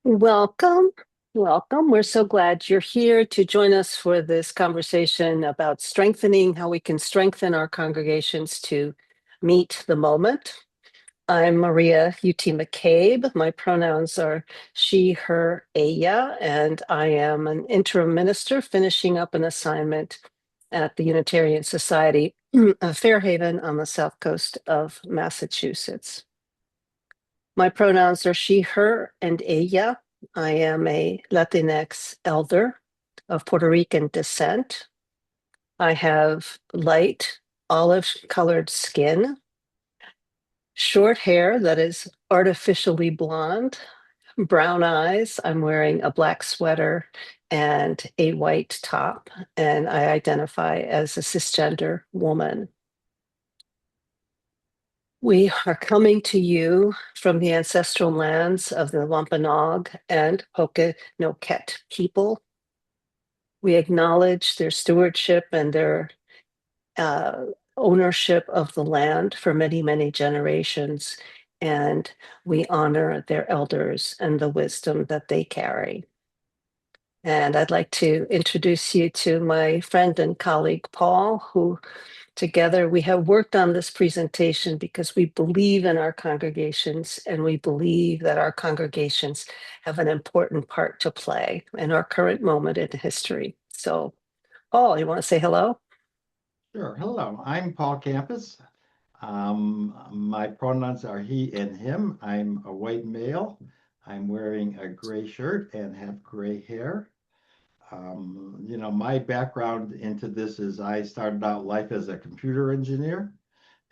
Welcome. Welcome. We're so glad you're here to join us for this conversation about strengthening how we can strengthen our congregations to meet the moment. I'm Maria UT McCabe. My pronouns are she, her, ella, and I am an interim minister finishing up an assignment at the Unitarian Society of Fairhaven on the south coast of Massachusetts. My pronouns are she, her, and ella. I am a Latinx elder of Puerto Rican descent. I have light olive colored skin, short hair that is artificially blonde, brown eyes. I'm wearing a black sweater and a white top, and I identify as a cisgender woman. We are coming to you from the ancestral lands of the Wampanoag and Pokanoket people. We acknowledge their stewardship and their uh, ownership of the land for many, many generations, and we honor their elders and the wisdom that they carry. And I'd like to introduce you to my friend and colleague, Paul, who together we have worked on this presentation because we believe in our congregations and we believe that our congregations have an important part to play in our current moment in history. So, Paul, you want to say hello? Sure. Hello, I'm Paul Campus. My pronouns are he and him. I'm a white male. I'm wearing a gray shirt and have gray hair. My background into this is I started out life as a computer engineer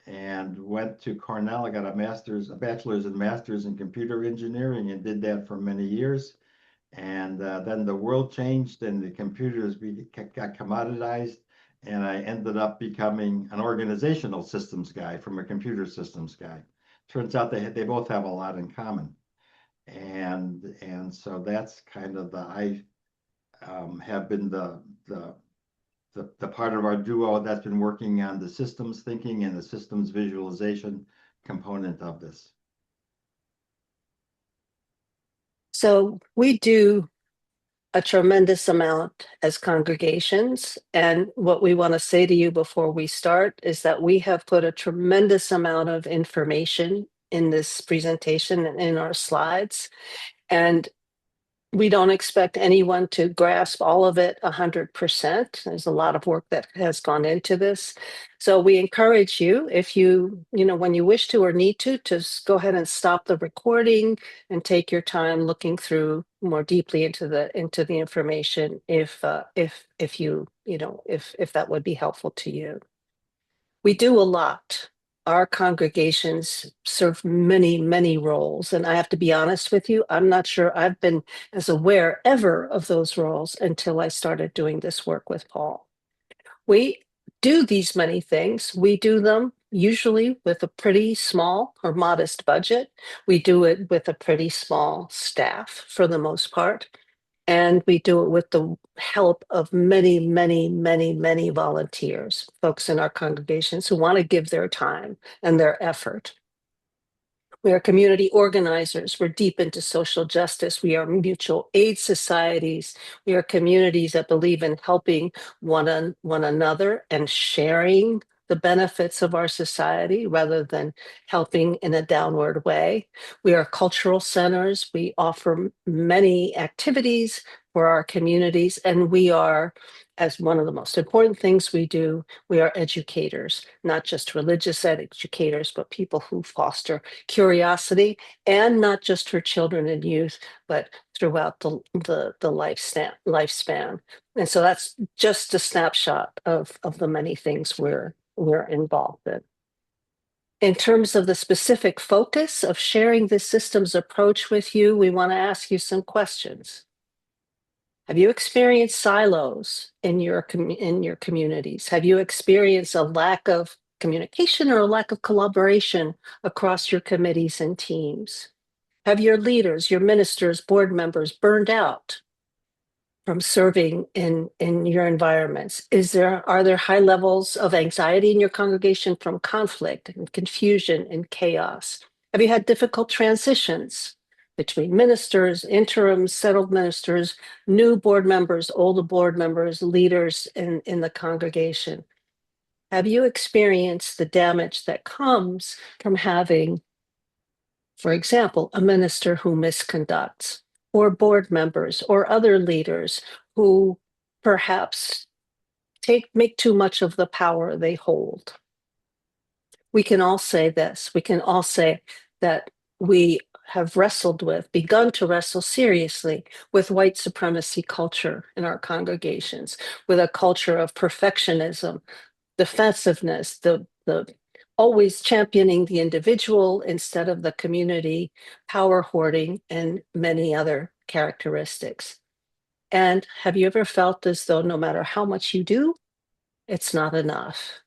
and went to Cornell. I got a bachelor's and master's in computer engineering and did that for many years. And then the world changed and the got commoditized. And I ended up becoming an organizational systems guy from a computer systems guy. Turns out they both have a lot in common. And so that's kind of I have been the part of our duo that's been working on the systems thinking and the systems visualization component of this. So, we do a tremendous amount as congregations. And what we want to say to you before we start is that we have put a tremendous amount of information in this presentation and in our slides. And we don't expect anyone to grasp all of it 100%. There's a lot of work that has gone into this. So we encourage you, if when you wish to or need to just go ahead and stop the recording and take your time looking through more deeply into the information if if that would be helpful to you. We do a lot. Our congregations serve many, many roles. And I have to be honest with you, I'm not sure I've been as aware ever of those roles until I started doing this work with Paul. We do these many things. We do them usually with a pretty small or modest budget. We do it with a pretty small staff for the most part. And we do it with the help of many, many, many, many volunteers, folks in our congregations who want to give their time and their effort. We are community organizers. We're deep into social justice. We are mutual aid societies. We are communities that believe in helping one another and sharing the benefits of our society rather than helping in a downward way. We are cultural centers. We offer many activities for our communities, and we are, as one of the most important things we do, we are educators, not just religious educators, but people who foster curiosity, and not just for children and youth, but throughout the lifespan. And so that's just a snapshot of the many things we're involved in. In terms of the specific focus of sharing this systems approach with you, we want to ask you some questions. Have you experienced silos in your communities? Have you experienced a lack of communication or a lack of collaboration across your committees and teams? Have your leaders, your ministers, board members burned out from serving in your environments? Are there high levels of anxiety in your congregation from conflict and confusion and chaos? Have you had difficult transitions between ministers, interims, settled ministers, new board members, older board members, leaders in the congregation. Have you experienced the damage that comes from having, for example, a minister who misconducts, or board members or other leaders who perhaps make too much of the power they hold? We can all say this. We can all say that we have begun to wrestle seriously with white supremacy culture in our congregations, with a culture of perfectionism, defensiveness, the always championing the individual instead of the community, power hoarding, and many other characteristics. And have you ever felt as though no matter how much you do, it's not enough?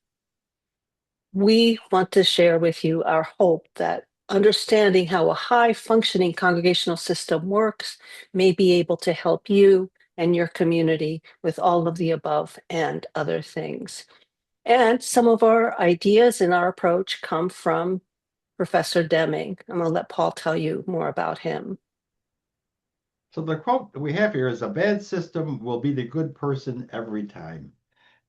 We want to share with you our hope that understanding how a high functioning congregational system works may be able to help you and your community with all of the above and other things. And some of our ideas and our approach come from Professor Deming. I'm going to let Paul tell you more about him. So the quote that we have here is a bad system will be the good person every time.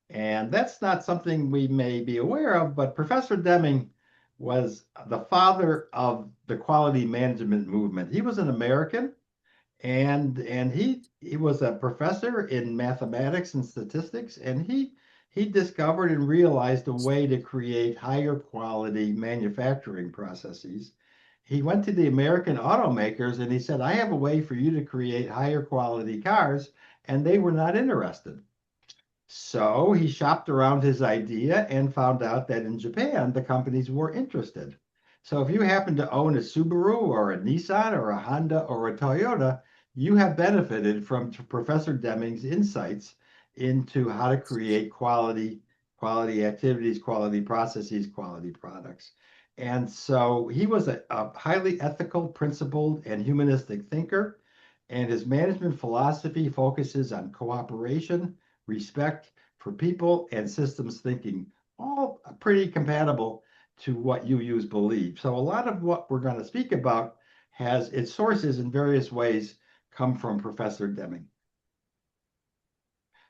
And that's not something we may be aware of, but Professor Deming was the father of the quality management movement. He was an American, and he was a professor in mathematics and statistics, and he discovered and realized a way to create higher quality manufacturing processes. He went to the American automakers and he said, I have a way for you to create higher quality cars, and they were not interested. So he shopped around his idea and found out that in Japan, the companies were interested. So if you happen to own a Subaru or a Nissan or a Honda or a Toyota, you have benefited from Professor Deming's insights into how to create quality activities, quality processes, quality products. And so he was a highly ethical, principled, and humanistic thinker. And his management philosophy focuses on cooperation, respect for people, and systems thinking, all pretty compatible to what UUs believe. So a lot of what we're going to speak about has its sources in various ways come from Professor Deming.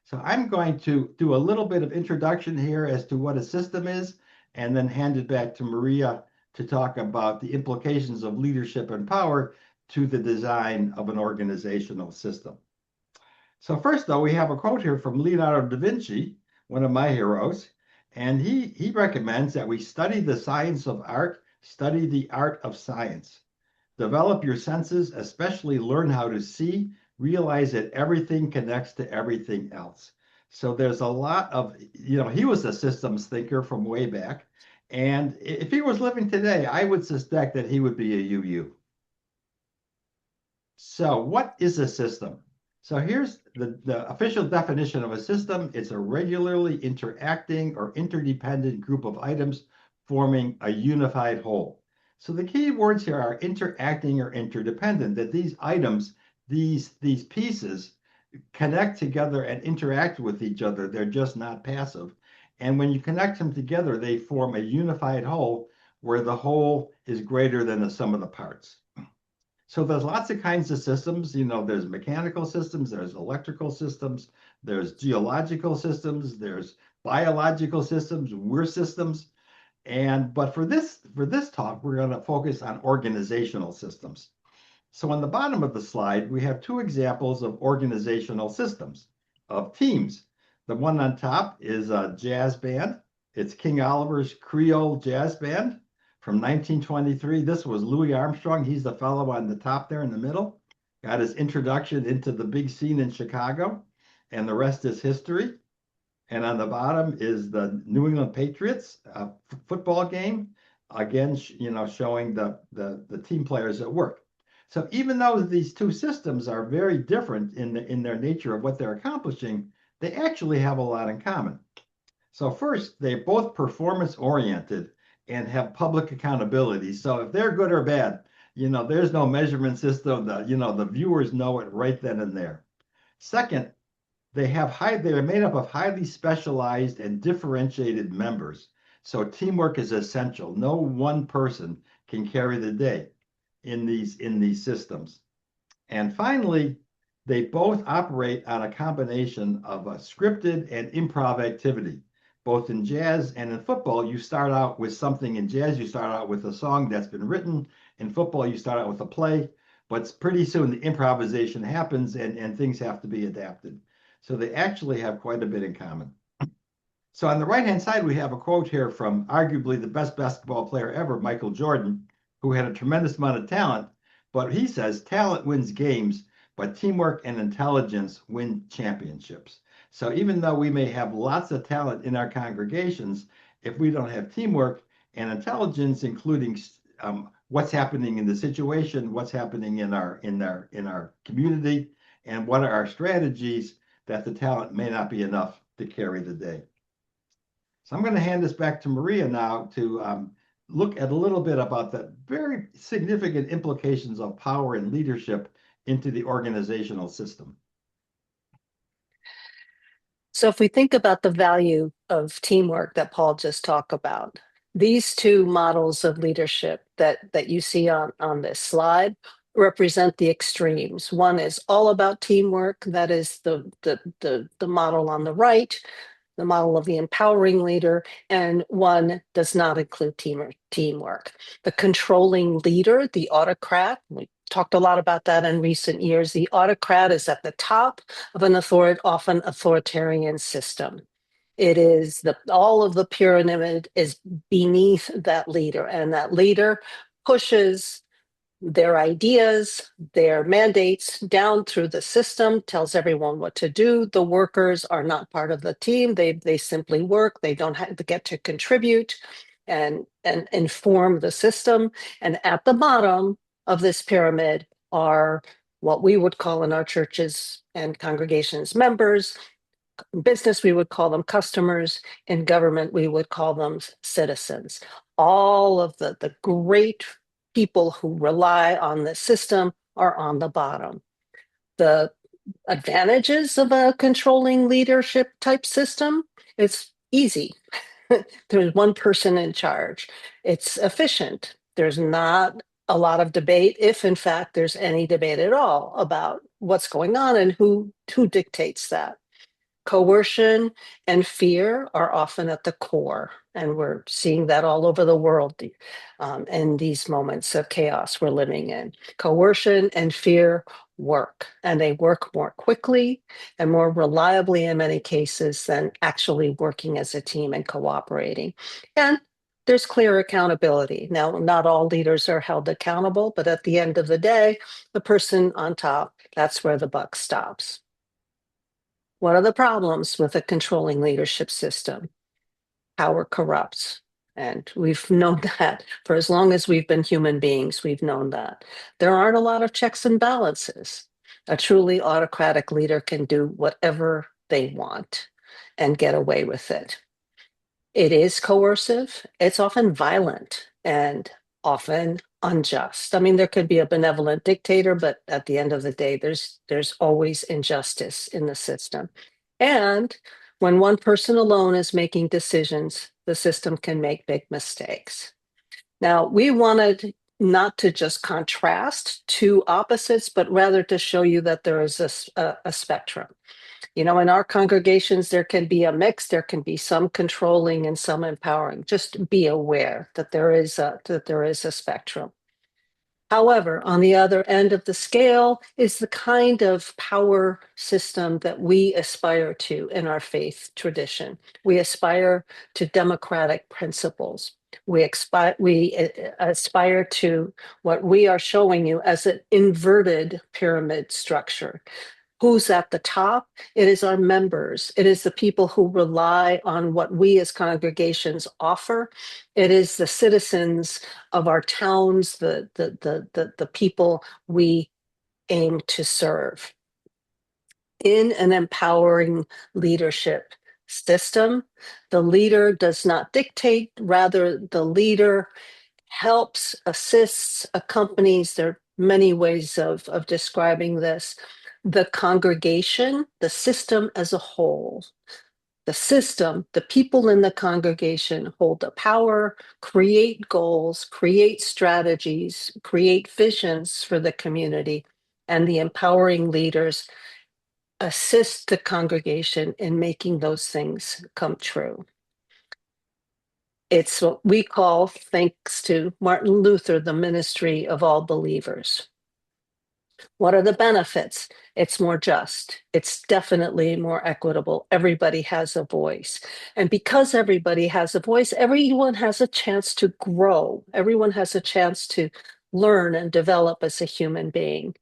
So I'm going to do a little bit of introduction here as to what a system is, and then hand it back to Maria to talk about the implications of leadership and power to the design of an organizational system. So first, though, we have a quote here from Leonardo da Vinci, one of my heroes, and he recommends that we study the science of art, study the art of science. Develop your senses, especially learn how to see, realize that everything connects to everything else. So there's a lot of, he was a systems thinker from way back. And if he was living today, I would suspect that he would be a UU. So what is a system? So here's the official definition of a system. It's a regularly interacting or interdependent group of items forming a unified whole. So the key words here are interacting or interdependent, that these items, these pieces connect together and interact with each other. They're just not passive. And when you connect them together, they form a unified whole where the whole is greater than the sum of the parts. So there's lots of kinds of systems. There's mechanical systems, there's electrical systems, there's geological systems, there's biological systems, we're systems. But for this talk, we're going to focus on organizational systems. So on the bottom of the slide, we have two examples of organizational systems of teams. The one on top is a jazz band. It's King Oliver's Creole Jazz Band from 1923. This was Louis Armstrong. He's the fellow on the top there in the middle. Got his introduction into the big scene in Chicago, and the rest is history. And on the bottom is the New England Patriots football game, again, showing the team players at work. So even though these two systems are very different in their nature of what they're accomplishing, they actually have a lot in common. So first, they're both performance oriented and have public accountability. So if they're good or bad, there's no measurement system. The viewers know it right then and there. Second, they're made up of highly specialized and differentiated members. So teamwork is essential. No one person can carry the day. in these systems. And finally, they both operate on a combination of a scripted and improv activity. Both in jazz and in football, you start out with something. In jazz, you start out with a song that's been written. In football, you start out with a play, but pretty soon the improvisation happens and things have to be adapted. So they actually have quite a bit in common. So on the right-hand side, we have a quote here from arguably the best basketball player ever, Michael Jordan, who had a tremendous amount of talent. But he says talent wins games, but teamwork and intelligence win championships. So even though we may have lots of talent in our congregations, if we don't have teamwork and intelligence, including what's happening in the situation, what's happening in our community, and what are our strategies, that the talent may not be enough to carry the day. So I'm going to hand this back to Maria now to look at a little bit about the very significant implications of power and leadership into the organizational system. So if we think about the value of teamwork that Paul just talked about, these two models of leadership that you see on this slide represent the extremes. One is all about teamwork, that is the model on the right, the model of the empowering leader, and one does not include teamwork. The controlling leader, the autocrat, we talked a lot about that in recent years. The autocrat is at the top of an often authoritarian system. It is all of the pyramid is beneath that leader, and that leader pushes their ideas, their mandates down through the system, tells everyone what to do. The workers are not part of the team. They simply work. They don't have to get to contribute and inform the system. And at the bottom of this pyramid are what we would call in our churches and congregations members. Business, we would call them customers. In government, we would call them citizens. All of the great people who rely on the system are on the bottom. The advantages of a controlling leadership type system, it's easy. There's one person in charge. It's efficient. There's not a lot of debate, if in fact there's any debate at all about what's going on and who dictates that. Coercion and fear are often at the core, and we're seeing that all over the world in these moments of chaos we're living in. Coercion and fear work, and they work more quickly and more reliably in many cases than actually working as a team and cooperating. And there's clear accountability. Now, not all leaders are held accountable, but at the end of the day, the person on top, that's where the buck stops. What are the problems with a controlling leadership system? Power corrupts. And we've known that for as long as we've been human beings, we've known that. There aren't a lot of checks and balances. A truly autocratic leader can do whatever they want and get away with it. It is coercive, it's often violent and often unjust. I mean, there could be a benevolent dictator, but at the end of the day, there's always injustice in the system. And when one person alone is making decisions, the system can make big mistakes. Now, we wanted not to just contrast two opposites, but rather to show you that there is a spectrum. In our congregations, there can be a mix. There can be some controlling and some empowering. Just be aware that there is a spectrum. However, on the other end of the scale is the kind of power system that we aspire to in our faith tradition. We aspire to democratic principles. We aspire to what we are showing you as an inverted pyramid structure. Who's at the top? It is our members. It is the people who rely on what we as congregations offer. It is the citizens of our towns, the people we aim to serve. In an empowering leadership system, the leader does not dictate, rather, the leader helps, assists, accompanies. There are many ways of describing this. The congregation, the system as a whole, The system, the people in the congregation hold the power, create goals, create strategies, create visions for the community, and the empowering leaders assist the congregation in making those things come true. It's what we call, thanks to Martin Luther, the ministry of all believers. What are the benefits? It's more just. It's definitely more equitable. Everybody has a voice. And because everybody has a voice, everyone has a chance to grow. Everyone has a chance to learn and develop as a human being.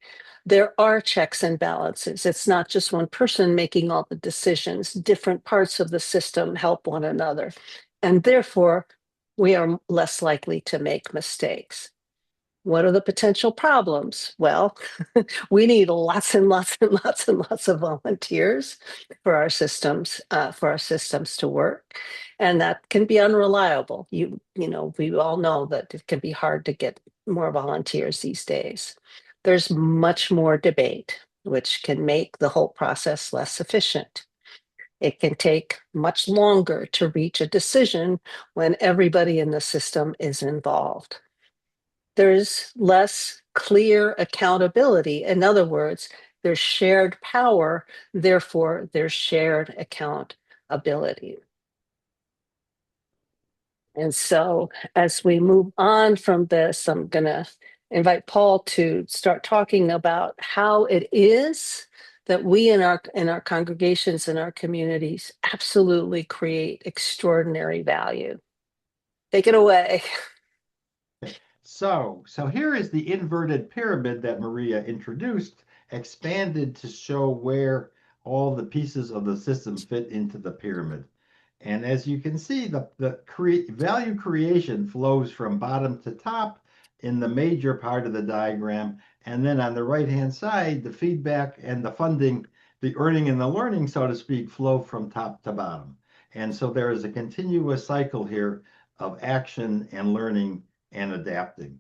There are checks and balances. It's not just one person making all the decisions. Different parts of the system help one another. And therefore, we are less likely to make mistakes. What are the potential problems? Well, we need lots and lots and lots and lots of volunteers for our systems to work, and that can be unreliable. We all know that it can be hard to get more volunteers these days. There's much more debate, which can make the whole process less efficient. It can take much longer to reach a decision when everybody in the system is involved. There's less clear accountability. In other words, there's shared power, therefore, there's shared accountability. And so, as we move on from this, I'm going to invite Paul to start talking about how it is that we in our congregations and our communities absolutely create extraordinary value. Take it away. So here is the inverted pyramid that Maria introduced, expanded to show where all the pieces of the system fit into the pyramid. And as you can see, the value creation flows from bottom to top in the major part of the diagram. And then on the right-hand side, the feedback and the funding, the earning and the learning, so to speak, flow from top to bottom. And so there is a continuous cycle here of action and learning and adapting.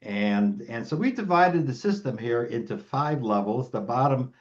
And so we divided the system here into 5 levels. The bottom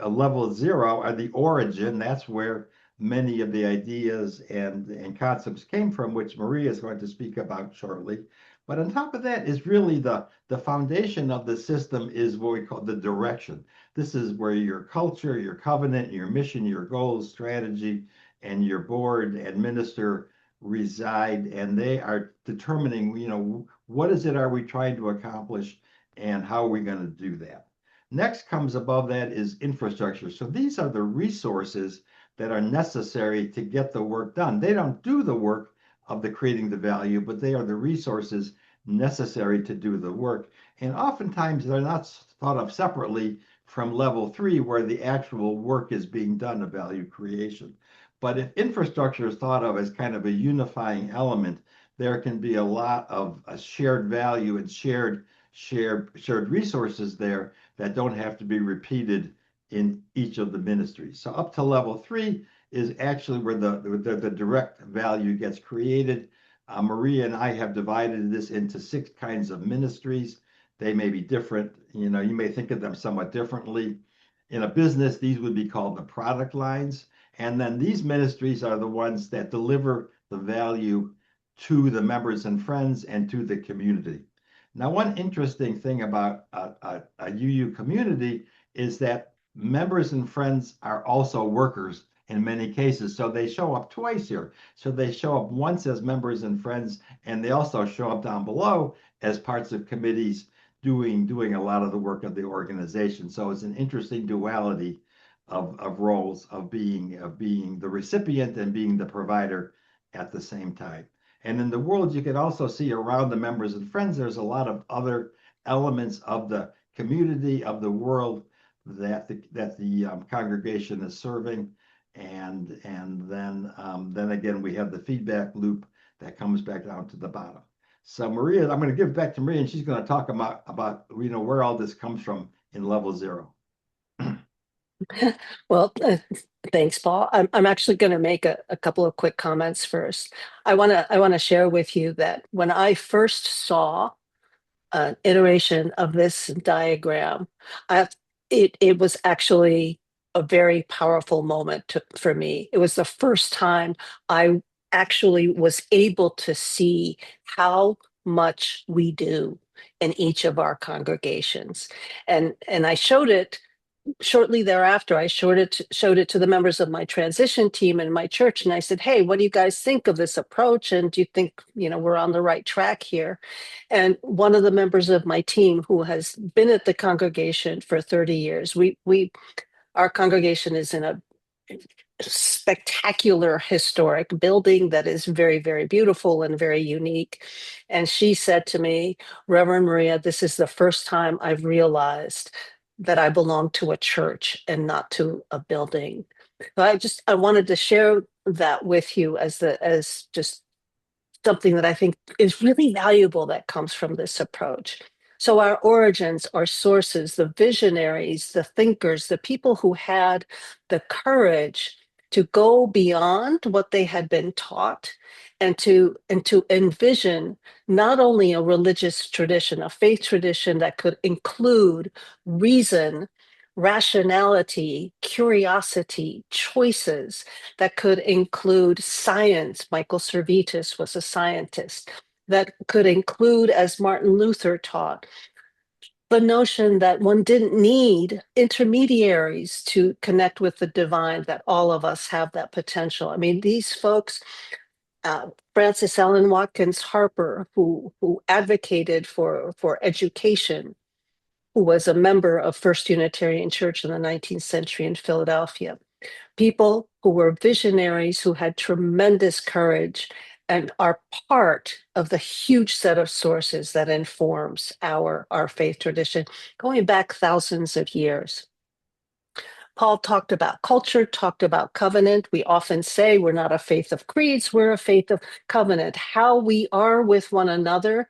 level 0 are the origin. That's where many of the ideas and concepts came from, which Maria is going to speak about shortly. But on top of that is really the foundation of the system is what we call the direction. This is where your culture, your covenant, your mission, your goals, strategy, and your board and minister reside, and they are determining, what is it are we trying to accomplish and how are we going to do that. Next comes above that is infrastructure. So these are the resources that are necessary to get the work done. They don't do the work of the creating the value, but they are the resources necessary to do the work. And oftentimes they're not thought of separately from level 3, where the actual work is being done of value creation. But if infrastructure is thought of as kind of a unifying element, there can be a lot of shared value and shared resources there that don't have to be repeated in each of the ministries. So up to level 3 is actually where the direct value gets created. Maria and I have divided this into 6 kinds of ministries. They may be different. You may think of them somewhat differently. In a business, these would be called the product lines. And then these ministries are the ones that deliver the value to the members and friends and to the community. Now, one interesting thing about a UU community is that members and friends are also workers in many cases. So they show up twice here. So they show up once as members and friends, and they also show up down below as parts of committees doing a lot of the work of the organization. So it's an interesting duality of roles of being the recipient and being the provider at the same time. And in the world, you can also see around the members and friends, there's a lot of other elements of the community of the world that the congregation is serving. And then again, we have the feedback loop that comes back down to the bottom. So Maria, I'm going to give it back to Maria, and she's going to talk about where all this comes from in level 0. Well, thanks, Paul. I'm actually going to make a couple of quick comments first. I want to share with you that when I first saw an iteration of this diagram, I, it was actually a very powerful moment for me. It was the first time I actually was able to see how much we do in each of our congregations. And I showed it shortly thereafter. I showed it to the members of my transition team in my church, and I said, "Hey, what do you guys think of this approach? And do you think, we're on the right track here?" And one of the members of my team, who has been at the congregation for 30 years, we our congregation is in a spectacular historic building that is very, very beautiful and very unique. And she said to me, "Reverend Maria, this is the first time I've realized that I belong to a church and not to a building." So I wanted to share that with you as just something that I think is really valuable that comes from this approach. So, our origins, our sources, the visionaries, the thinkers, the people who had the courage to go beyond what they had been taught and to envision not only a religious tradition, a faith tradition that could include reason, rationality, curiosity, choices, that could include science. Michael Servetus was a scientist. That could include, as Martin Luther taught, the notion that one didn't need intermediaries to connect with the divine, that all of us have that potential. I mean, these folks, Frances Ellen Watkins Harper, who advocated for education, who was a member of First Unitarian Church in the 19th century in Philadelphia, people who were visionaries, who had tremendous courage and are part of the huge set of sources that informs our faith tradition going back thousands of years. Paul talked about culture, talked about covenant. We often say we're not a faith of creeds, we're a faith of covenant. How we are with one another,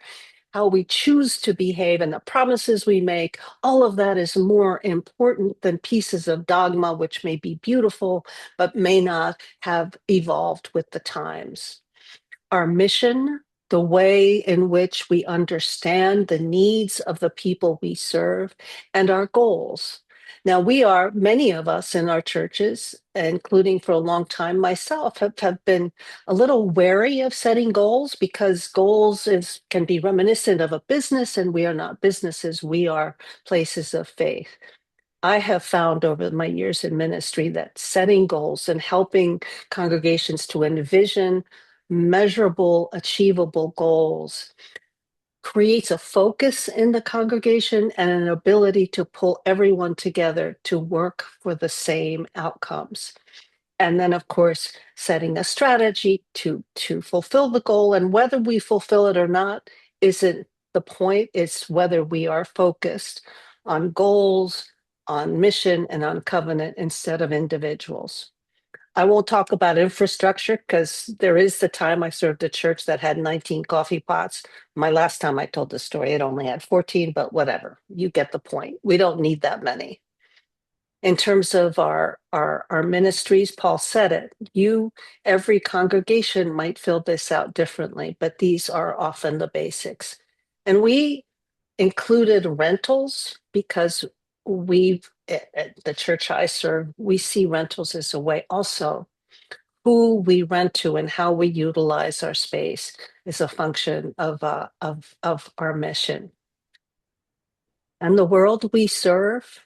how we choose to behave, and the promises we make, all of that is more important than pieces of dogma, which may be beautiful, but may not have evolved with the times. Our mission, the way in which we understand the needs of the people we serve, and our goals. Now, many of us in our churches, including for a long time myself, have been a little wary of setting goals, because can be reminiscent of a business, and we are not businesses, we are places of faith. I have found over my years in ministry that setting goals and helping congregations to envision measurable, achievable goals creates a focus in the congregation and an ability to pull everyone together to work for the same outcomes. And then, of course, setting a strategy to fulfill the goal. And whether we fulfill it or not isn't the point. It's whether we are focused on goals, on mission, and on covenant instead of individuals. I won't talk about infrastructure, because there is the time I served a church that had 19 coffee pots. My last time I told the story, it only had 14, but whatever. You get the point. We don't need that many. In terms of our ministries, Paul said it. Every congregation might fill this out differently, but these are often the basics. And we included rentals because at the church I serve, we see rentals as a way also. Who we rent to and how we utilize our space is a function of our mission. And the world we serve,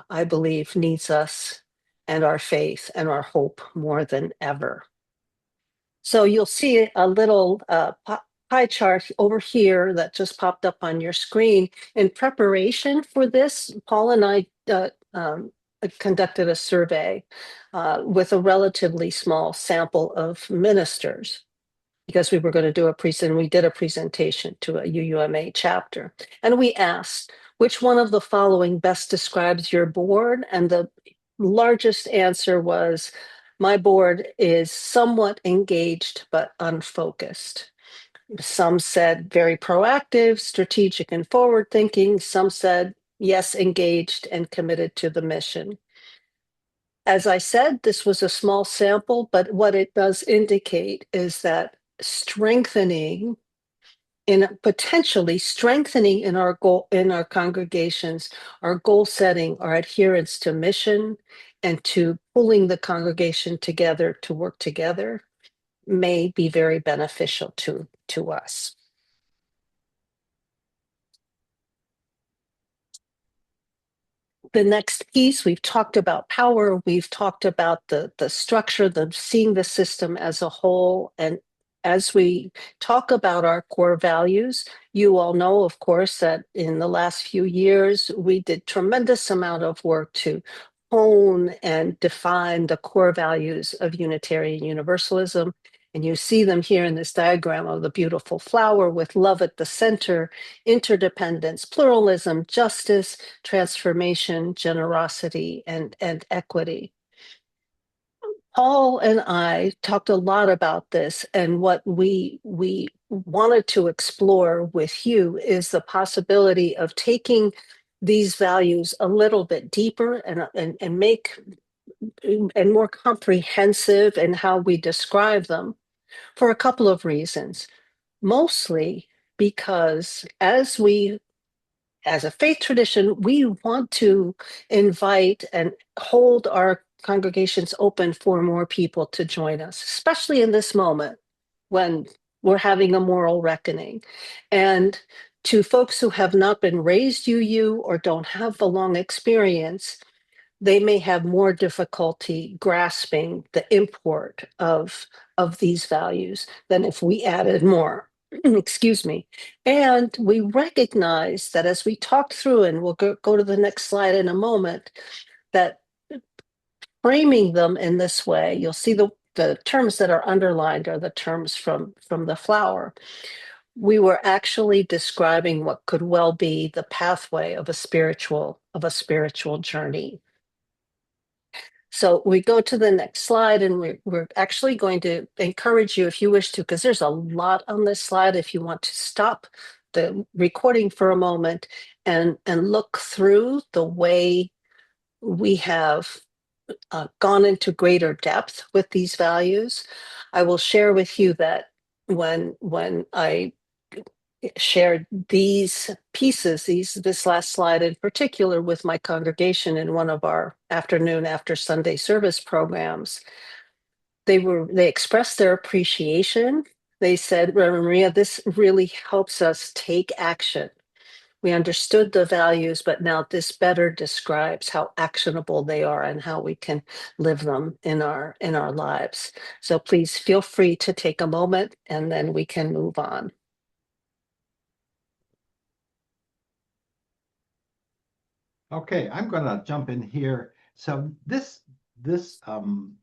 I believe, needs us and our faith and our hope more than ever. So you'll see a little pie chart over here that just popped up on your screen. In preparation for this, Paul and I conducted a survey with a relatively small sample of ministers, because we were going to do we did a presentation to a UUMA chapter. And we asked, which one of the following best describes your board? And the largest answer was, my board is somewhat engaged but unfocused. Some said very proactive, strategic, and forward thinking. Some said, yes, engaged and committed to the mission. As I said, this was a small sample, but what it does indicate is that strengthening in potentially strengthening in our goal in our congregations, our goal setting, our adherence to mission, and to pulling the congregation together to work together may be very beneficial to us. The next piece, we've talked about power, we've talked about the structure, the seeing the system as a whole. And as we talk about our core values, you all know, of course, that in the last few years, we did tremendous amount of work to hone and define the core values of Unitarian Universalism. And you see them here in this diagram of the beautiful flower with love at the center, interdependence, pluralism, justice, transformation, generosity, and equity. Paul and I talked a lot about this, and what we wanted to explore with you is the possibility of taking these values a little bit deeper and make and more comprehensive in how we describe them for a couple of reasons. Mostly because as a faith tradition, we want to invite and hold our congregations open for more people to join us, especially in this moment when we're having a moral reckoning. And to folks who have not been raised UU or don't have the long experience, they may have more difficulty grasping the import of these values than if we added more. Excuse me. And we recognize that as we talk through, and we'll go to the next slide in a moment, that framing them in this way, you'll see the terms that are underlined are the terms from the flower. We were actually describing what could well be the pathway of a spiritual journey. So we go to the next slide, and we're actually going to encourage you, if you wish to, because there's a lot on this slide, if you want to stop the recording for a moment and look through the way we have gone into greater depth with these values. I will share with you that when I shared these pieces, this last slide in particular, with my congregation in one of our afternoon after Sunday service programs, they expressed their appreciation. They said, Reverend Maria, this really helps us take action. We understood the values, but now this better describes how actionable they are and how we can live them in our lives. So please feel free to take a moment, and then we can move on. Okay, I'm going to jump in here. So this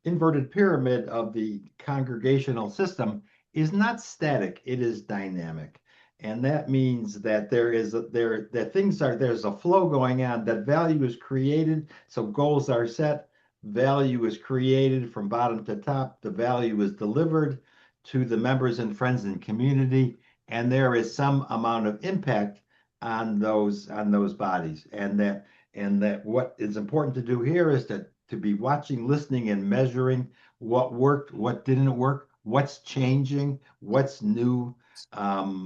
inverted pyramid of the congregational system is not static; it is dynamic, and that means that there's a flow going on. That value is created, so goals are set. Value is created from bottom to top. The value is delivered to the members and friends and community, and there is some amount of impact on those bodies, and that what is important to do here is to be watching, listening, and measuring what worked, what didn't work, what's changing, what's new,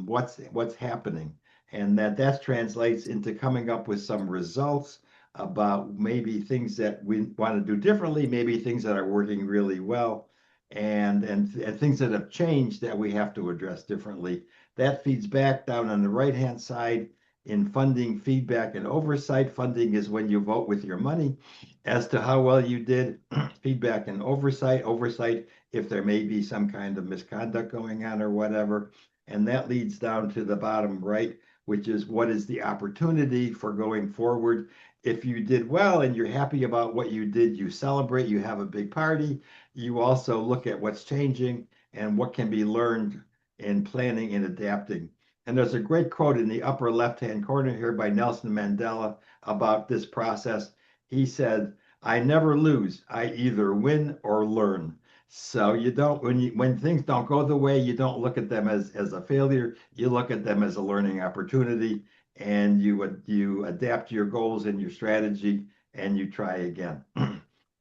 what's happening, and that translates into coming up with some results about maybe things that we want to do differently, maybe things that are working really well, and things that have changed that we have to address differently. That feeds back down on the right hand side in funding, feedback, and oversight. Funding is when you vote with your money as to how well you did. Feedback and oversight. Oversight, if there may be some kind of misconduct going on or whatever. And that leads down to the bottom right, which is what is the opportunity for going forward. If you did well and you're happy about what you did, you celebrate, you have a big party. You also look at what's changing and what can be learned in planning and adapting. And there's a great quote in the upper left-hand corner here by Nelson Mandela about this process. He said, "I never lose. I either win or learn." So you don't when things don't go the way, you don't look at them as a failure. You look at them as a learning opportunity, and you adapt your goals and your strategy, and you try again.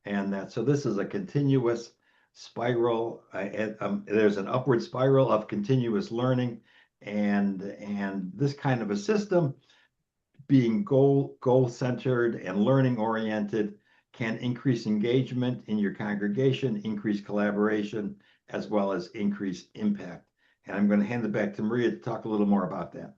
And that so this is a continuous spiral. There's an upward spiral of continuous learning, And this kind of a system, being goal centered and learning oriented, can increase engagement in your congregation, increase collaboration, as well as increase impact. And I'm going to hand it back to Maria to talk a little more about that.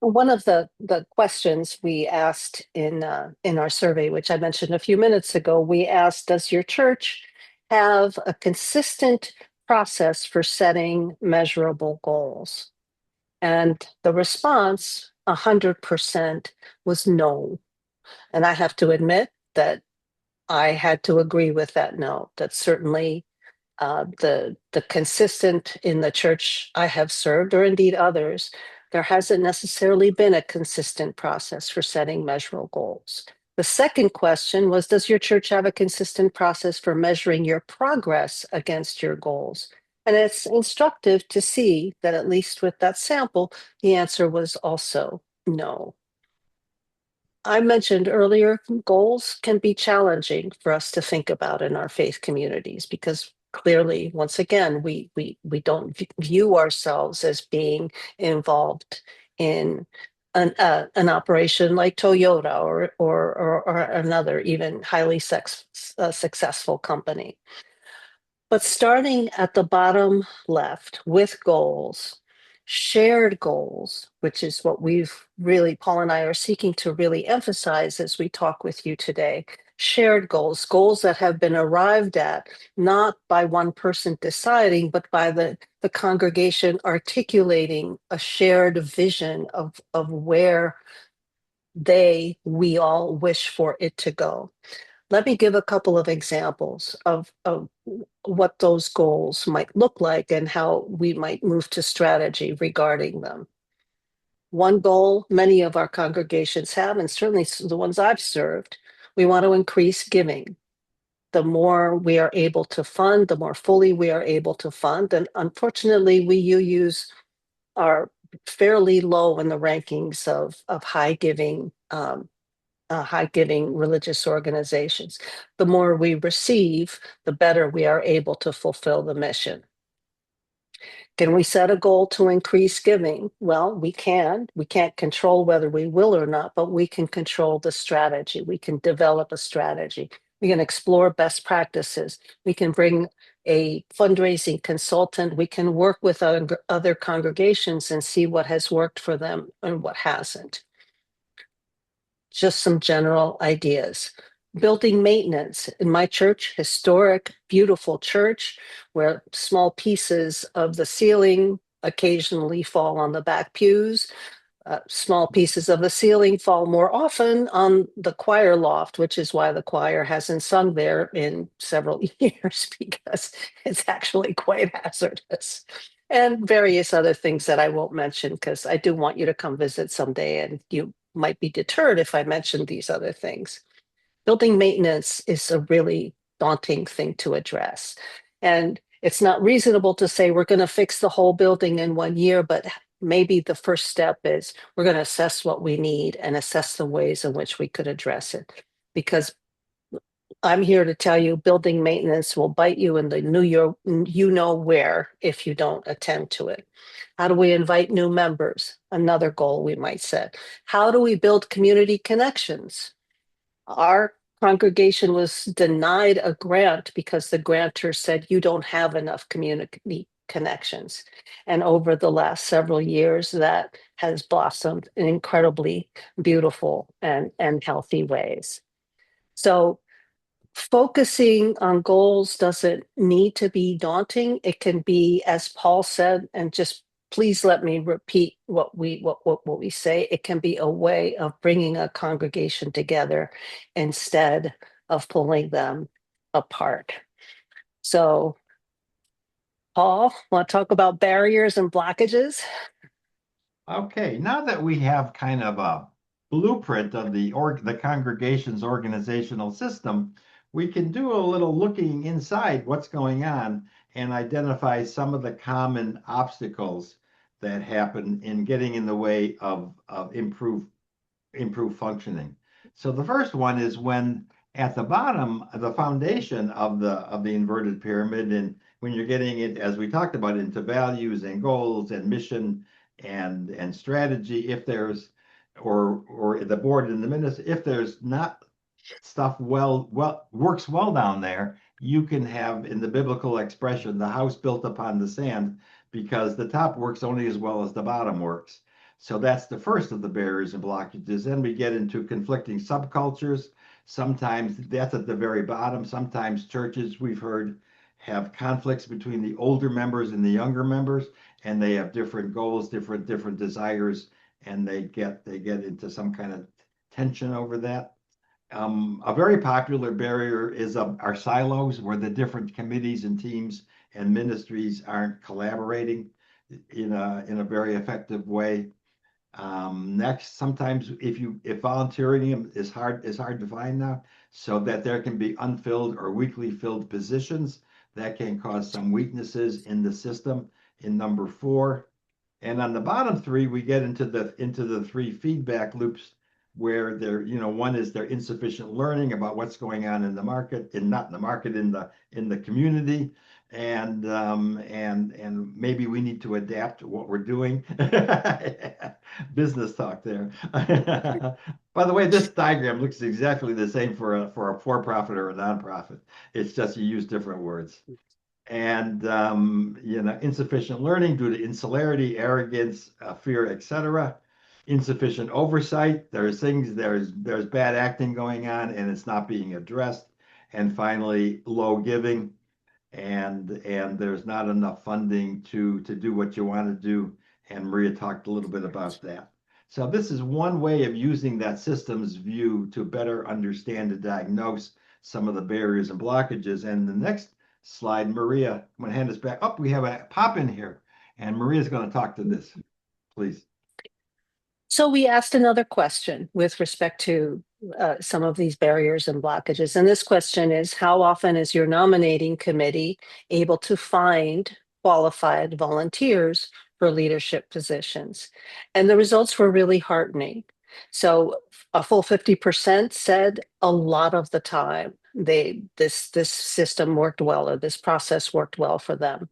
One of the questions we asked in our survey, which I mentioned a few minutes ago, we asked, does your church have a consistent process for setting measurable goals? And the response, 100%, was no. And I have to admit that I had to agree with that no. That certainly the consistent in the church I have served, or indeed others, there hasn't necessarily been a consistent process for setting measurable goals. The second question was, does your church have a consistent process for measuring your progress against your goals? And it's instructive to see that, at least with that sample, the answer was also no. I mentioned earlier, goals can be challenging for us to think about in our faith communities because clearly, once again, we don't view ourselves as being involved in an operation like Toyota or another even highly successful company. But starting at the bottom left with goals, shared goals, which is what we've really, Paul and I are seeking to really emphasize as we talk with you today. Shared goals, goals that have been arrived at not by one person deciding, but by the congregation articulating a shared vision of where we all wish for it to go. Let me give a couple of examples of what those goals might look like and how we might move to strategy regarding them. One goal many of our congregations have, and certainly the ones I've served, we want to increase giving. The more we are able to fund, the more fully we are able to fund. And unfortunately, we use are fairly low in the rankings of high giving religious organizations. The more we receive, the better we are able to fulfill the mission. Can we set a goal to increase giving? Well, we can. We can't control whether we will or not, but we can control the strategy. We can develop a strategy. We can explore best practices. We can bring a fundraising consultant. We can work with other congregations and see what has worked for them and what hasn't. Just some general ideas. Building maintenance in my church, historic, beautiful church, where small pieces of the ceiling occasionally fall on the back pews. Small pieces of the ceiling fall more often on the choir loft, which is why the choir hasn't sung there in several years, because it's actually quite hazardous. And various other things that I won't mention because I do want you to come visit someday, and you might be deterred if I mention these other things. Building maintenance is a really daunting thing to address. And it's not reasonable to say we're going to fix the whole building in 1 year, but maybe the first step is we're going to assess what we need and assess the ways in which we could address it. Because I'm here to tell you, building maintenance will bite you in the new year, you know where, if you don't attend to it. How do we invite new members? Another goal we might set. How do we build community connections? Our congregation was denied a grant because the grantor said you don't have enough community connections. And over the last several years, that has blossomed in incredibly beautiful and healthy ways. So focusing on goals doesn't need to be daunting. It can be, as Paul said, and just please let me repeat what we say. It can be a way of bringing a congregation together instead of pulling them apart. So, Paul, want to talk about barriers and blockages? Okay, now that we have kind of a blueprint of the congregation's organizational system, we can do a little looking inside what's going on and identify some of the common obstacles that happen in getting in the way of improved functioning. So the first one is when At the bottom, the foundation of the inverted pyramid, and when you're getting it, as we talked about, into values and goals and mission and strategy, if there's or the board and the minutes, if there's not stuff well works well down there, you can have in the biblical expression the house built upon the sand because the top works only as well as the bottom works. So that's the first of the barriers and blockages. Then we get into conflicting subcultures. Sometimes that's at the very bottom. Sometimes churches we've heard have conflicts between the older members and the younger members, and they have different goals, different desires, and they get into some kind of tension over that. A very popular barrier is our silos, where the different committees and teams and ministries aren't collaborating in a very effective way. Next, sometimes if volunteering is hard to find now, so that there can be unfilled or weakly filled positions, that can cause some weaknesses in the system in number four. And on the bottom three, we get into the three feedback loops where one is there insufficient learning about what's going on in the market, and not in the market, in the community, and maybe we need to adapt what we're doing. Business talk there. By the way, this diagram looks exactly the same for a for-profit or a nonprofit. It's just you use different words. And insufficient learning due to insularity, arrogance, fear, etc. Insufficient oversight. There's bad acting going on, and it's not being addressed. And finally, low giving, and there's not enough funding to do what you want to do. And Maria talked a little bit about that. So this is one way of using that systems view to better understand and diagnose some of the barriers and blockages. And the next slide, Maria, I'm going to hand this back up. We have a pop in here, and Maria's going to talk to this, please. So we asked another question with respect to some of these barriers and blockages. And this question is, how often is your nominating committee able to find qualified volunteers for leadership positions? And the results were really heartening. So a full 50% said a lot of the time this system worked well, or this process worked well for them.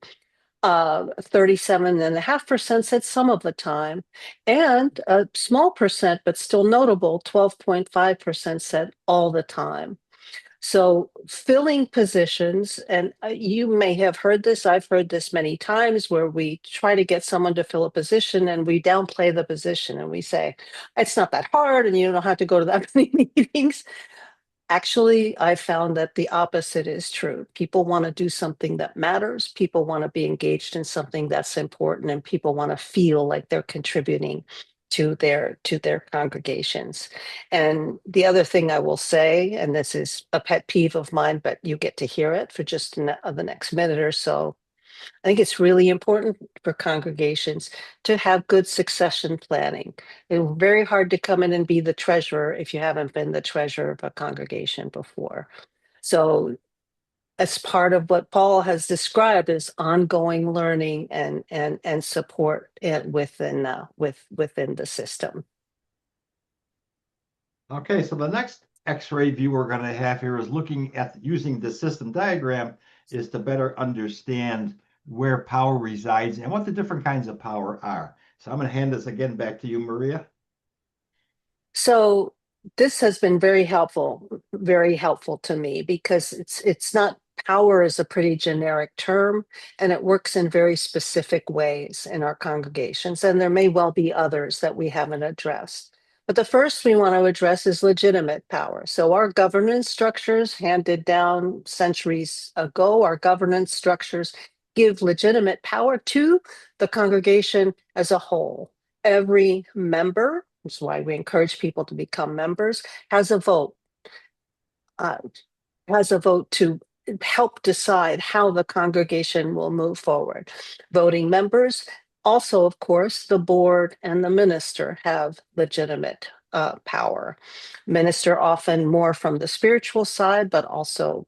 37.5% said some of the time, and a small percent, but still notable, 12.5% said all the time. So filling positions, and you may have heard this, I've heard this many times, where we try to get someone to fill a position and we downplay the position and we say, it's not that hard and you don't have to go to that many meetings. Actually, I found that the opposite is true. People want to do something that matters. People want to be engaged in something that's important, and people want to feel like they're contributing to their congregations. And the other thing I will say, and this is a pet peeve of mine, but you get to hear it for just the next minute or so. I think it's really important for congregations to have good succession planning. It's very hard to come in and be the treasurer if you haven't been the treasurer of a congregation before. So, as part of what Paul has described as ongoing learning and support within the system. Okay, so the next X-ray view we're going to have here is looking at using the system diagram is to better understand where power resides and what the different kinds of power are. So I'm going to hand this again back to you, Maria. So this has been very helpful to me, because it's not, power is a pretty generic term, and it works in very specific ways in our congregations, and there may well be others that we haven't addressed. But the first we want to address is legitimate power. So our governance structures handed down centuries ago, our governance structures give legitimate power to the congregation as a whole. Every member, that's why we encourage people to become members, has a vote, uh, to help decide how the congregation will move forward. Voting members, also, of course, the board and the minister have legitimate power. Minister often more from the spiritual side, but also,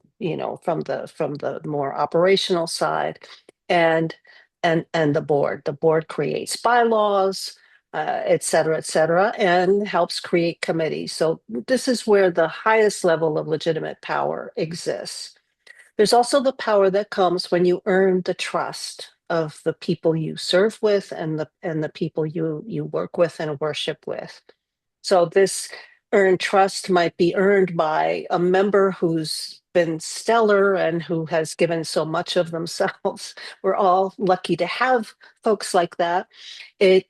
from the more operational side, and the board. The board creates bylaws, et cetera, and helps create committees. So this is where the highest level of legitimate power exists. There's also the power that comes when you earn the trust of the people you serve with and the people you work with and worship with. So this earned trust might be earned by a member who's been stellar and who has given so much of themselves. We're all lucky to have folks like that. It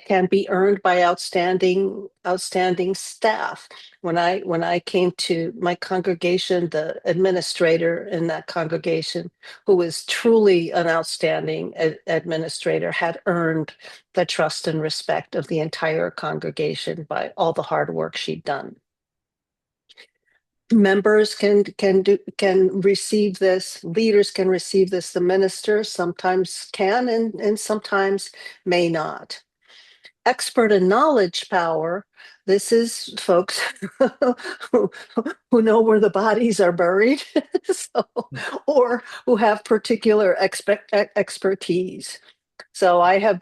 can be earned by outstanding staff. When I came to my congregation, the administrator in that congregation, who was truly an outstanding administrator, had earned the trust and respect of the entire congregation by all the hard work she'd done. Members can receive this, leaders can receive this, the minister sometimes can and sometimes may not. Expert and knowledge power, this is folks who, who know where the bodies are buried, so, or who have particular expertise. So I have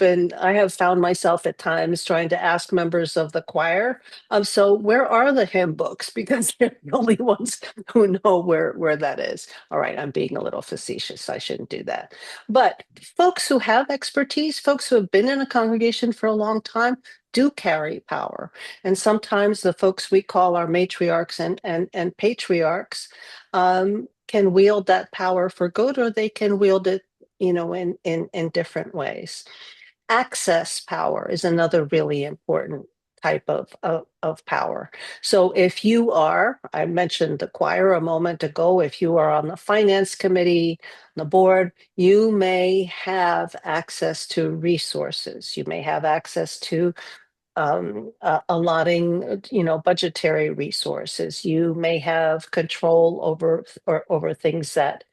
found myself at times trying to ask members of the choir, so where are the hymn books? Because they're the only ones who know where that is. All right, I'm being a little facetious. I shouldn't do that. But folks who have expertise, folks who have been in a congregation for a long time, do carry power. And sometimes the folks we call our matriarchs and patriarchs can wield that power for good, or they can wield it in different ways. Access power is another really important type of power. So if you are, I mentioned the choir a moment ago, if you are on the finance committee, the board, you may have access to resources. You may have access to allotting, budgetary resources. You may have control over things that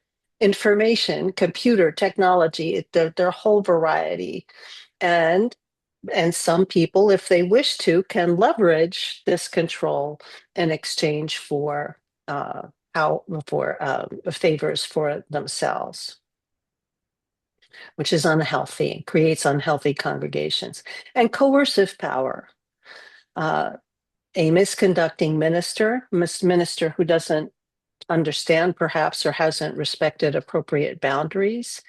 information, computer technology, their whole variety, and some people, if they wish to, can leverage this control in exchange for how for favors for themselves, which is unhealthy and creates unhealthy congregations. And coercive power. Uh, a misconducting minister who doesn't understand perhaps or hasn't respected appropriate boundaries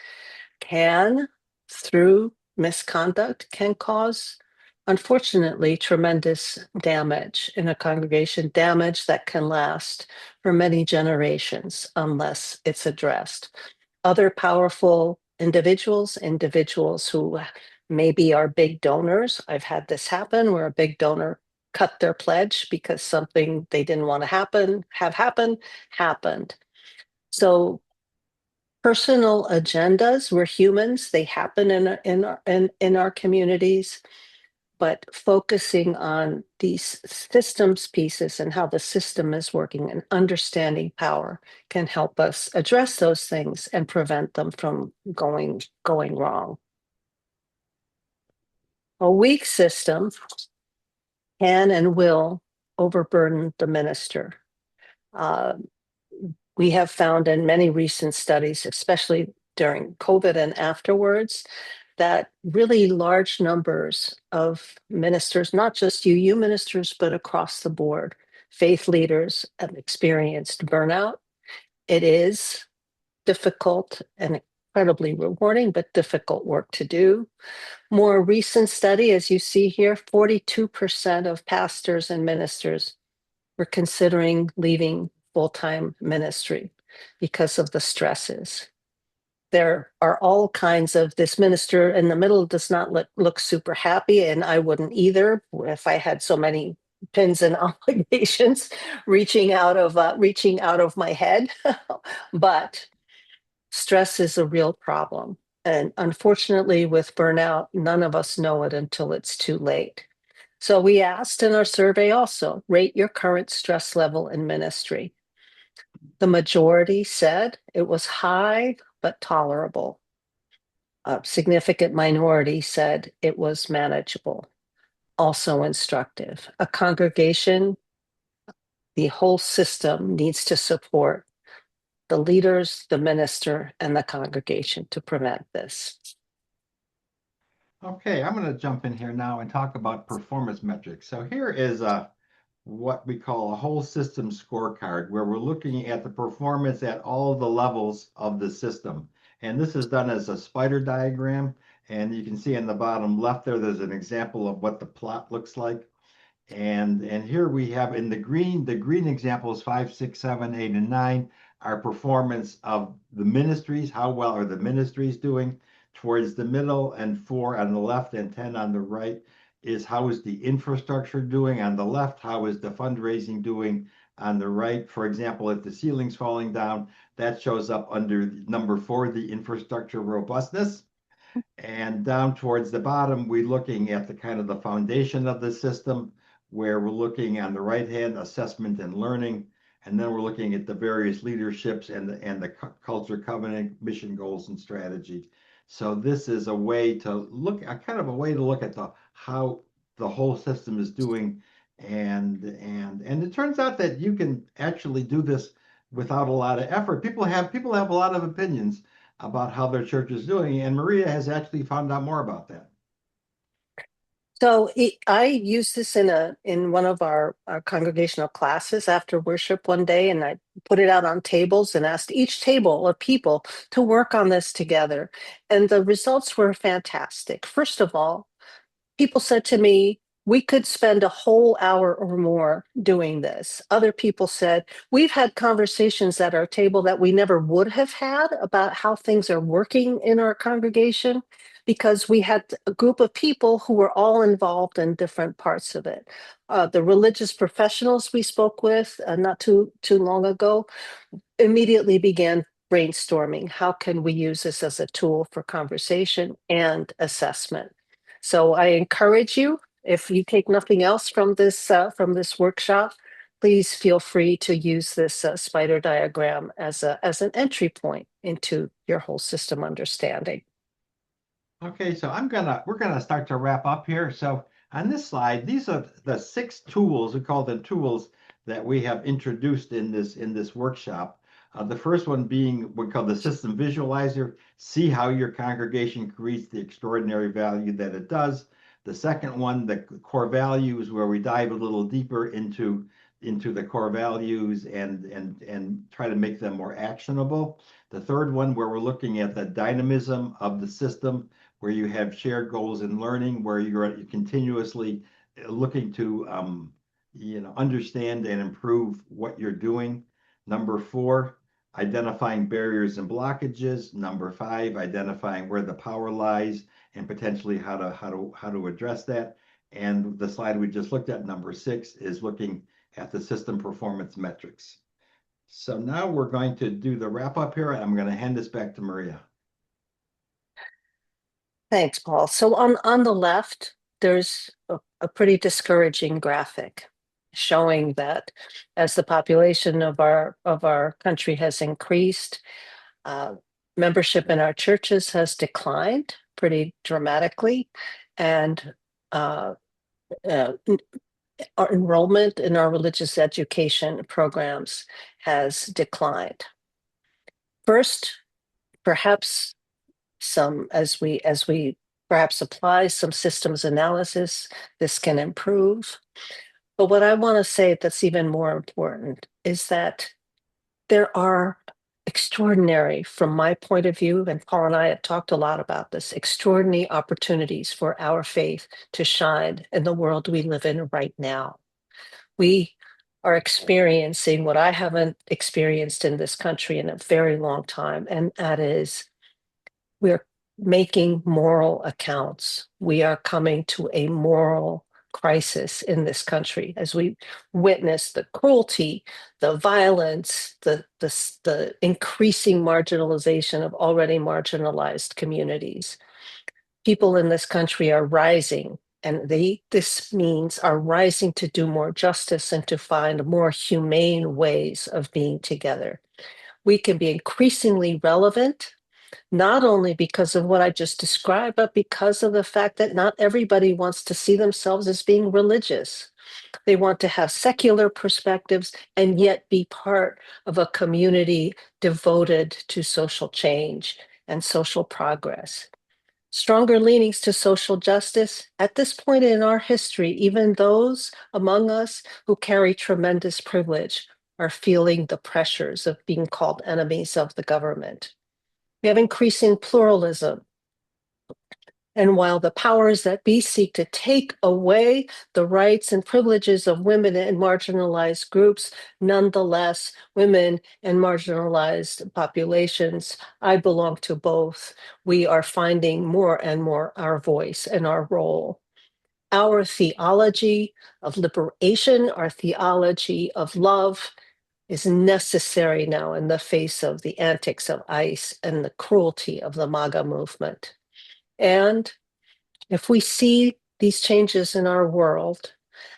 can, through misconduct, can cause, unfortunately, tremendous damage in a congregation, damage that can last for many generations unless it's addressed. Other powerful individuals who maybe are big donors. I've had this happen where a big donor cut their pledge because something they didn't want to have happened. So personal agendas, we're humans, they happen in our communities, but focusing on these systems pieces and how the system is working and understanding power can help us address those things and prevent them from going wrong. A weak system can and will overburden the minister. Uh, we have found in many recent studies, especially during COVID and afterwards, that really large numbers of ministers, not just UU ministers, but across the board, faith leaders have experienced burnout. It is difficult and incredibly rewarding, but difficult work to do. More recent study, as you see here, 42% of pastors and ministers were considering leaving full-time ministry because of the stresses. There are all kinds of, this minister in the middle does not look super happy, and I wouldn't either if I had so many pins and obligations reaching out of my head. But stress is a real problem. And unfortunately, with burnout, none of us know it until it's too late. So we asked in our survey also, rate your current stress level in ministry. The majority said it was high but tolerable. A significant minority said it was manageable, also instructive. A congregation, the whole system needs to support the leaders, the minister, and the congregation to prevent this. Okay, I'm going to jump in here now and talk about performance metrics. So here is what we call a whole system scorecard, where we're looking at the performance at all the levels of the system. And this is done as a spider diagram. And you can see in the bottom left there, there's an example of what the plot looks like. And here we have in the green examples 5, 6, 7, 8, and 9 are performance of the ministries. How well are the ministries doing? Towards the middle, and 4 on the left and 10 on the right is how is the infrastructure doing on the left? How is the fundraising doing on the right? For example, if the ceiling's falling down, that shows up under number 4, the infrastructure robustness. And down towards the bottom, we're looking at the kind of the foundation of the system, where we're looking on the right hand, assessment and learning. And then we're looking at the various leaderships and the culture covenant, mission goals and strategy. So this is a way to look, a kind of a way to look at the how the whole system is doing. And it turns out that you can actually do this without a lot of effort. People have a lot of opinions about how their church is doing. And Maria has actually found out more about that. So I used this in one of our congregational classes after worship one day, and I put it out on tables and asked each table of people to work on this together. And the results were fantastic. First of all, people said to me, we could spend a whole hour or more doing this. Other people said, we've had conversations at our table that we never would have had about how things are working in our congregation because we had a group of people who were all involved in different parts of it. The religious professionals we spoke with not too long ago immediately began brainstorming. How can we use this as a tool for conversation and assessment? So I encourage you, if you take nothing else from this workshop, please feel free to use this spider diagram as an entry point into your whole system understanding. Okay, so we're gonna start to wrap up here. So on this slide, these are the 6 tools, we call them tools, that we have introduced in this workshop. The first one being what we call the system visualizer. See how your congregation creates the extraordinary value that it does. The second one, the core values, where we dive a little deeper into the core values and try to make them more actionable. The third one, where we're looking at the dynamism of the system, where you have shared goals in learning, where you're continuously looking to understand and improve what you're doing. Number 4, identifying barriers and blockages. Number 5, identifying where the power lies and potentially how to address that. And the slide we just looked at, number 6, is looking at the system performance metrics. So now we're going to do the wrap up here. I'm going to hand this back to Maria. Thanks, Paul. So on the left, there's a pretty discouraging graphic showing that as the population of our country has increased, uh, membership in our churches has declined pretty dramatically, and uh, uh, our enrollment in our religious education programs has declined. First, perhaps some as we perhaps apply some systems analysis, this can improve. But what I want to say that's even more important is that there are extraordinary, from my point of view, and Paul and I have talked a lot about this, extraordinary opportunities for our faith to shine in the world we live in right now. We are experiencing what I haven't experienced in this country in a very long time, and that is we're making moral accounts. We are coming to a moral crisis in this country as we witness the cruelty, the violence, the increasing marginalization of already marginalized communities. People in this country are rising, and this means are rising to do more justice and to find more humane ways of being together. We can be increasingly relevant not only because of what I just described, but because of the fact that not everybody wants to see themselves as being religious. They want to have secular perspectives and yet be part of a community devoted to social change and social progress. Stronger leanings to social justice. At this point in our history, even those among us who carry tremendous privilege are feeling the pressures of being called enemies of the government. We have increasing pluralism. And while the powers that be seek to take away the rights and privileges of women and marginalized groups, nonetheless, women and marginalized populations, I belong to both. We are finding more and more our voice and our role. Our theology of liberation, our theology of love, is necessary now in the face of the antics of ICE and the cruelty of the MAGA movement. And if we see these changes in our world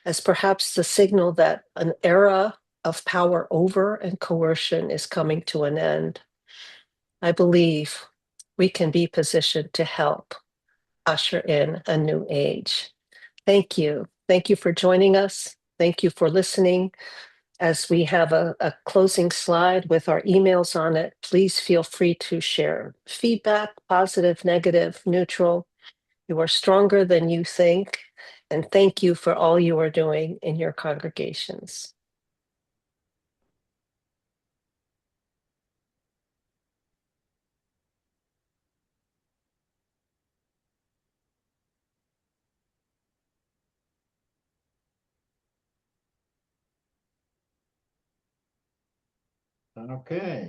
as perhaps the signal that an era of power over and coercion is coming to an end, I believe we can be positioned to help usher in a new age. Thank you. Thank you for joining us. Thank you for listening. As we have a closing slide with our emails on it, please feel free to share feedback, positive, negative, neutral. You are stronger than you think. And thank you for all you are doing in your congregations. Okay.